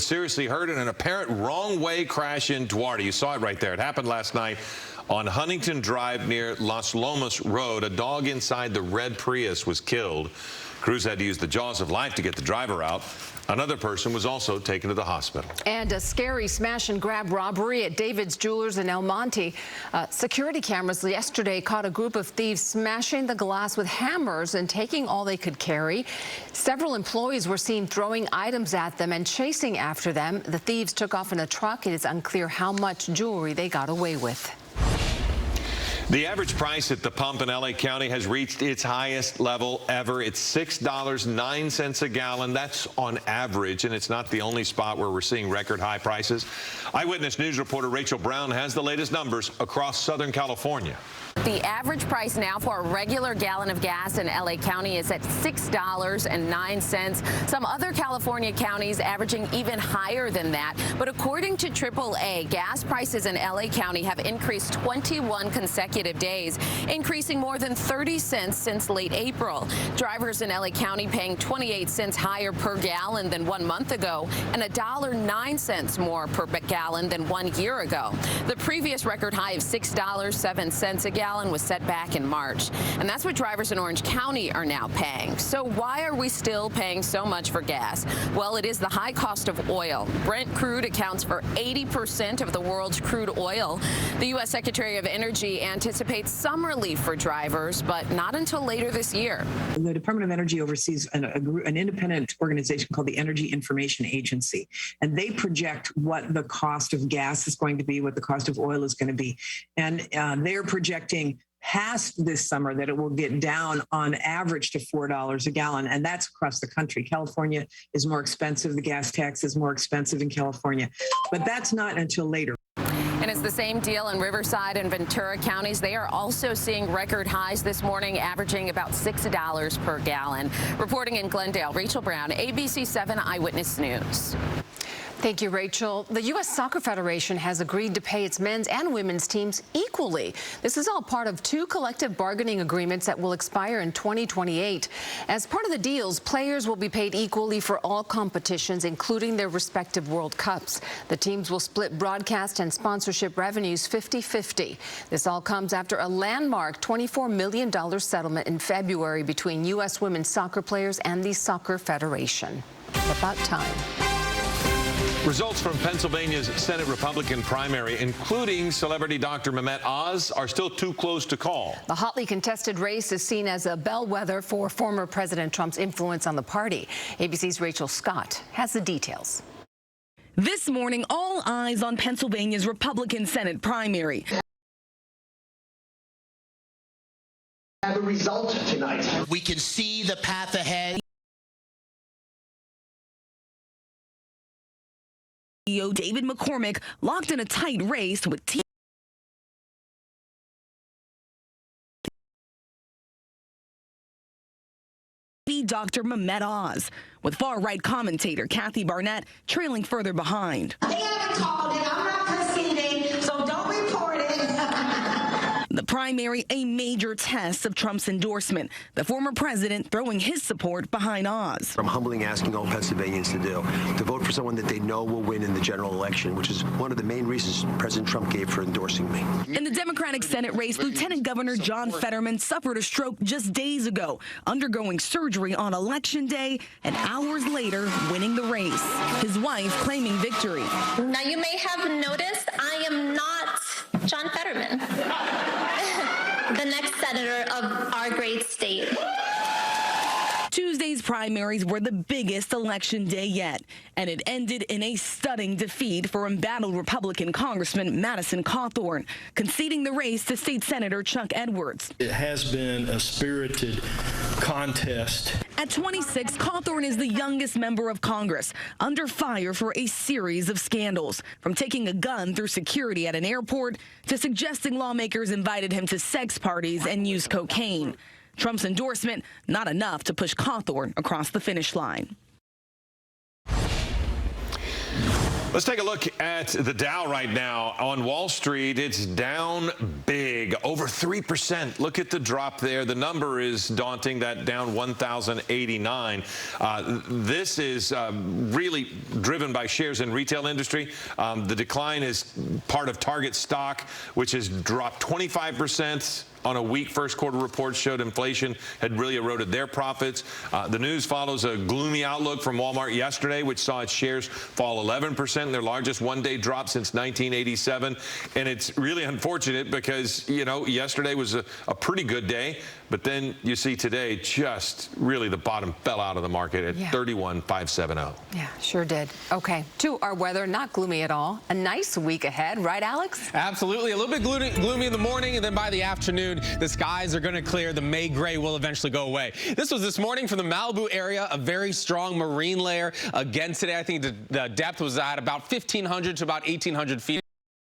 Seriously hurt in an apparent wrong-way crash in Duarte. You saw it right there. It happened last night on Huntington Drive near Las Lomas Road. A dog inside the red Prius was killed. Crews had to use the jaws of life to get the driver out. Another person was also taken to the hospital. And a scary smash-and-grab robbery at David's Jewelers in El Monte. Security cameras yesterday caught a group of thieves smashing the glass with hammers and taking all they could carry. Several employees were seen throwing items at them and chasing after them. The thieves took off in a truck. It is unclear how much jewelry they got away with. The average price at the pump in L.A. County has reached its highest level ever. It's $6.09 a gallon. That's on average, and it's not the only spot where we're seeing record high prices. Eyewitness News reporter Rachel Brown has the latest numbers across Southern California. The average price now for a regular gallon of gas in L.A. County is at $6.09. Some other California counties averaging even higher than that. But according to AAA, gas prices in L.A. County have increased 21 consecutive days, increasing more than 30 cents since late April. Drivers in L.A. County paying 28 cents higher per gallon than 1 month ago and $1.09 more per gallon than 1 year ago. The previous record high of $6.07 a gallon was set back in March, and that's what drivers in Orange County are now paying. So why are we still paying so much for gas? Well, it is the high cost of oil. Brent crude accounts for 80% of the world's crude oil. The U.S. Secretary of Energy anticipates some relief for drivers, but not until later this year. The Department of Energy oversees an independent organization called the Energy Information Agency, and they project what the cost of gas is going to be, what the cost of oil is going to be, and they're projecting past this summer that it will get down on average to $4 a gallon, and that's across the country. California is more expensive. The gas tax is more expensive in California, but that's not until later. And it's the same deal in Riverside and Ventura counties. They are also seeing record highs this morning, averaging about $6 per gallon. Reporting in Glendale, Rachel Brown, ABC 7 Eyewitness News. Thank you, Rachel. The U.S. Soccer Federation has agreed to pay its men's and women's teams equally. This is all part of 2 collective bargaining agreements that will expire in 2028. As part of the deals, players will be paid equally for all competitions, including their respective World Cups. The teams will split broadcast and sponsorship revenues 50-50. This all comes after a landmark $24 million settlement in February between U.S. women's soccer players and the Soccer Federation. About time. Results from Pennsylvania's Senate Republican primary, including celebrity Dr. Mehmet Oz, are still too close to call. The hotly contested race is seen as a bellwether for former President Trump's influence on the party. ABC's Rachel Scott has the details. This morning, all eyes on Pennsylvania's Republican Senate primary. Have a result tonight. We can see the path ahead. David McCormick locked in a tight race with Dr. Mehmet Oz, with far-right commentator Kathy Barnett trailing further behind. They haven't called it. I'm not proceeding, so don't report it. The primary, a major test of Trump's endorsement, the former president throwing his support behind Oz. I'm humbly asking all Pennsylvanians to vote for someone that they know will win in the general election, which is one of the main reasons President Trump gave for endorsing me. In the Democratic Senate race, Lieutenant Governor John Fetterman suffered a stroke just days ago, undergoing surgery on Election Day, and hours later, winning the race. His wife claiming victory. Now, you may have noticed I am not John Fetterman, the next senator of our great state. Tuesday's primaries were the biggest election day yet, and it ended in a stunning defeat for embattled Republican Congressman Madison Cawthorn, conceding the race to State Senator Chuck Edwards. It has been a spirited contest. At 26, Cawthorn is the youngest member of Congress, under fire for a series of scandals, from taking a gun through security at an airport to suggesting lawmakers invited him to sex parties and used cocaine. Trump's endorsement, not enough to push Cawthorn across the finish line. Let's take a look at the Dow right now. On Wall Street, it's down big, over 3%. Look at the drop there. The number is daunting, that down 1,089. This is really driven by shares in retail industry. The decline is part of Target stock, which has dropped 25%. On a weak first quarter report showed inflation had really eroded their profits. The news follows a gloomy outlook from Walmart yesterday, which saw its shares fall 11%, their largest one-day drop since 1987. And it's really unfortunate because, you know, yesterday was a pretty good day, but then you see today just really the bottom fell out of the market at 31,570. Yeah, sure did. Okay, to our weather, not gloomy at all. A nice week ahead, right, Alex? Absolutely. A little bit gloomy in the morning, and then by the afternoon, the skies are going to clear. The May gray will eventually go away. This was this morning from the Malibu area, a very strong marine layer. Again today, I think the depth was at about 1,500 to about 1,800 feet.